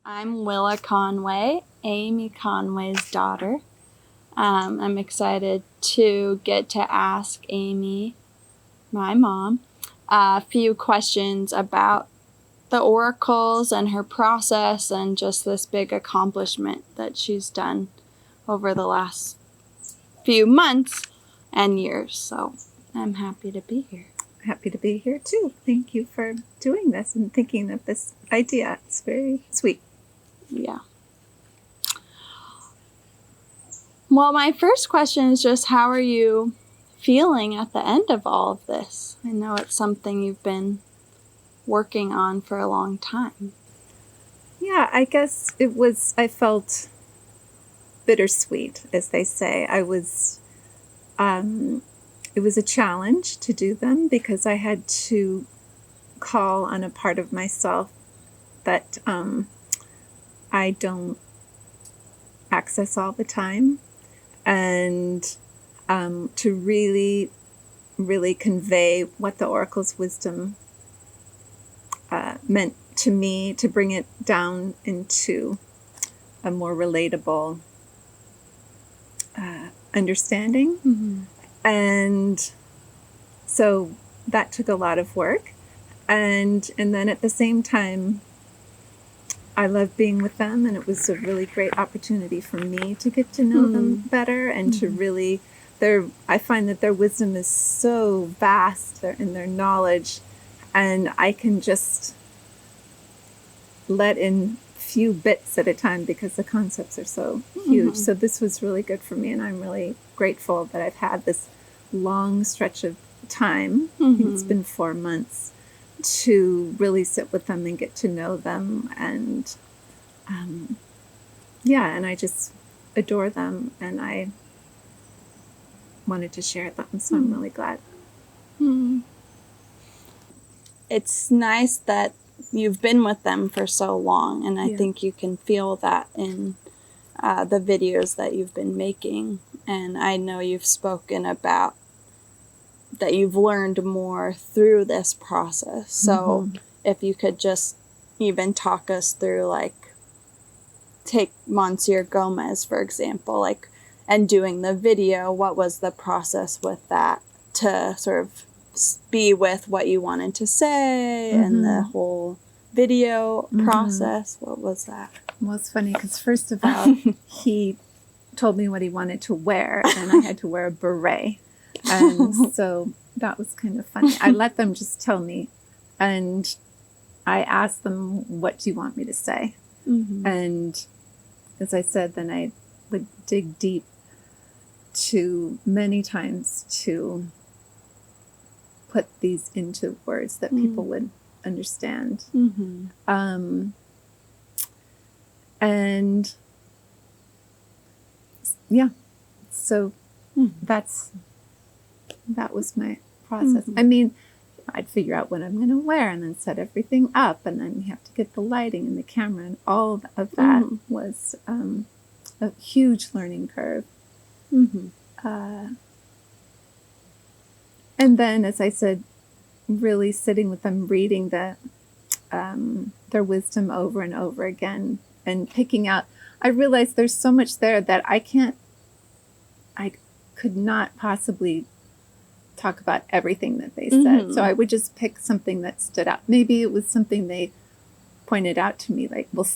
I'm Willa Conway, Amy Conway's daughter. I'm excited to get to ask Amy, my mom, a few questions about the oracles and her process and just this big accomplishment that she's done over the last few months and years. So I'm happy to be here. Happy to be here too. Thank you for doing this and thinking of this idea. It's very sweet. Yeah. Well, my first question is just how are you feeling at the end of all of this? I know it's something you've been working on for a long time. Yeah, I guess I felt bittersweet, as they say. It was a challenge to do them because I had to call on a part of myself that I don't access all the time, and to really, really convey what the Oracle's wisdom meant to me, to bring it down into a more relatable understanding. Mm-hmm. And so that took a lot of work. And then at the same time, I love being with them, and it was a really great opportunity for me to get to know them better and to really, I find that their wisdom is so vast in their knowledge, and I can just let in few bits at a time because the concepts are so huge. So this was really good for me, and I'm really grateful that I've had this long stretch of time. I think it's been 4 months to really sit with them and get to know them, and and I just adore them, and I wanted to share them, so I'm really glad. It's nice that you've been with them for so long, and I think you can feel that in the videos that you've been making, and I know you've spoken about that you've learned more through this process. So if you could just even talk us through, like, take Monsieur Gomez, for example, like, and doing the video, what was the process with that to sort of be with what you wanted to say and the whole video process? What was that? Well, it's funny because first of all, he told me what he wanted to wear, and I had to wear a beret. And so that was kind of funny. I let them just tell me, and I asked them, what do you want me to say? And as I said, then I would dig deep many times to put these into words that people would understand. And yeah, so that was my process. I mean, I'd figure out what I'm going to wear and then set everything up, and then you have to get the lighting and the camera, and all of that was a huge learning curve. And then, as I said, really sitting with them, reading their wisdom over and over again, and picking out. I realized there's so much there that I could not possibly talk about everything that they said. So I would just pick something that stood out. Maybe it was something they pointed out to me, like, we'll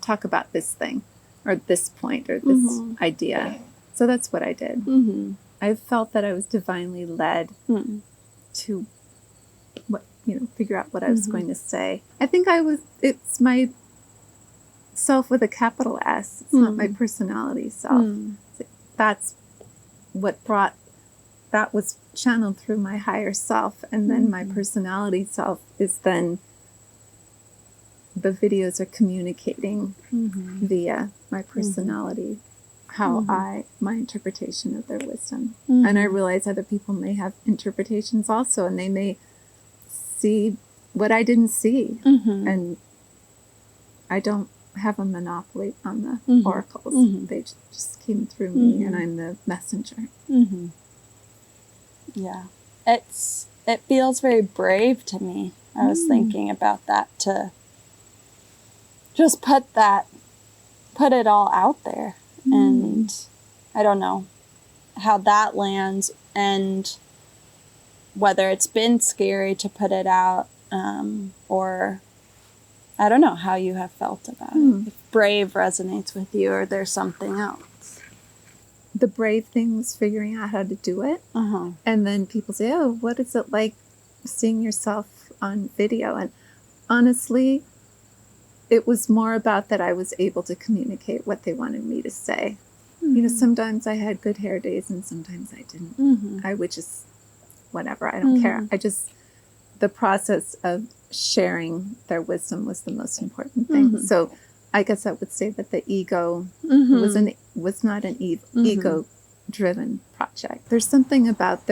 talk about this thing or this point or this idea. So that's what I did. I felt that I was divinely led to figure out what I was going to say. I think it's my self with a capital S. It's not my personality self. That's what that was channeled through my higher self, and then my personality self is then the videos are communicating via my personality, how my interpretation of their wisdom. And I realize other people may have interpretations also, and they may see what I didn't see. And I don't have a monopoly on the oracles. They just came through me, and I'm the messenger. Yeah. It feels very brave to me. I was thinking about that, to just put it all out there. And I don't know how that lands and whether it's been scary to put it out, or I don't know how you have felt about it. If brave resonates with you or there's something else. The brave thing was figuring out how to do it. And then people say, oh, what is it like seeing yourself on video? And honestly, it was more about that I was able to communicate what they wanted me to say. You know, sometimes I had good hair days and sometimes I didn't. I would just, whatever, I don't care. The process of sharing their wisdom was the most important thing. So I guess I would say that the ego was not an ego-driven project. There's something about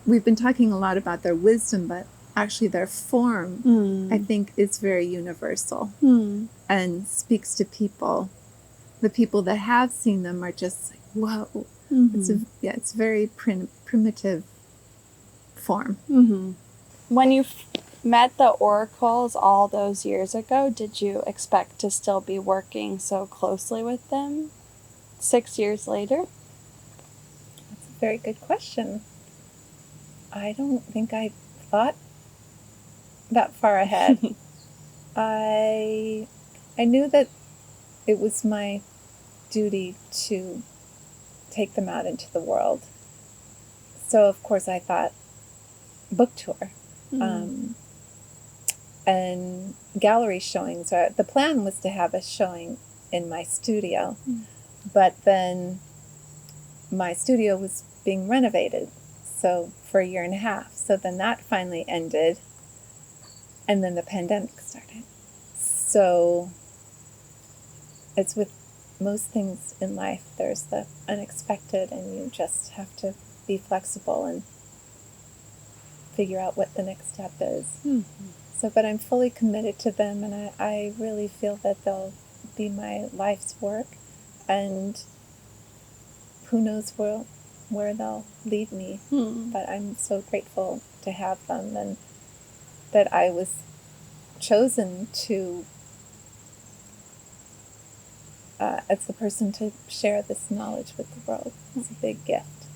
we've been talking a lot about their wisdom, but actually their form, I think, is very universal and speaks to people. The people that have seen them are just like, whoa. It's very primitive form. When you met the oracles all those years ago, did you expect to still be working so closely with them 6 years later? That's a very good question. I don't think I thought that far ahead. I knew that it was my duty to take them out into the world. So, of course, I thought book tour and gallery showings. The plan was to have a showing in my studio, but then my studio was being renovated for a year and a half. So then that finally ended, and then the pandemic started. So it's with most things in life, there's the unexpected, and you just have to be flexible and figure out what the next step is. So, but I'm fully committed to them, and I really feel that they'll be my life's work, and who knows where they'll lead me. But I'm so grateful to have them, and that I was chosen to as the person to share this knowledge with the world. It's a big gift.